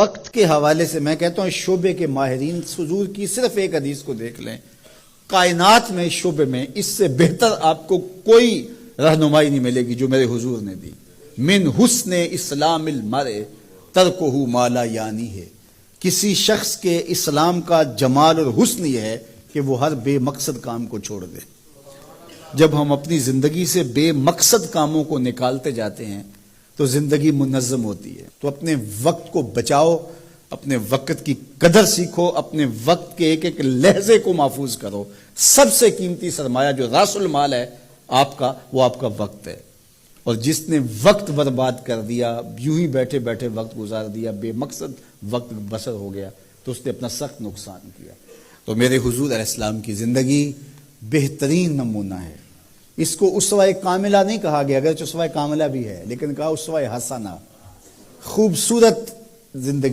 وقت کے حوالے سے میں کہتا ہوں شعبے کے ماہرین حضور کی صرف ایک حدیث کو دیکھ لیں، کائنات میں شعبے میں اس سے بہتر آپ کو کوئی رہنمائی نہیں ملے گی جو میرے حضور نے دی۔ من حسن اسلام المرء ترکہ ما لا یعنی ہے، کسی شخص کے اسلام کا جمال اور حسن یہ ہے کہ وہ ہر بے مقصد کام کو چھوڑ دے۔ جب ہم اپنی زندگی سے بے مقصد کاموں کو نکالتے جاتے ہیں تو زندگی منظم ہوتی ہے۔ تو اپنے وقت کو بچاؤ، اپنے وقت کی قدر سیکھو، اپنے وقت کے ایک ایک لحظے کو محفوظ کرو۔ سب سے قیمتی سرمایہ جو راس المال ہے آپ کا، وہ آپ کا وقت ہے، اور جس نے وقت برباد کر دیا، یوں ہی بیٹھے بیٹھے وقت گزار دیا، بے مقصد وقت بسر ہو گیا، تو اس نے اپنا سخت نقصان کیا۔ تو میرے حضور علیہ السلام کی زندگی بہترین نمونہ ہے۔ اس کو اسوہ کاملہ نہیں کہا گیا، اگرچہ اسوہ کاملہ بھی ہے، لیکن کہا اسوہ حسنہ، خوبصورت زندگی۔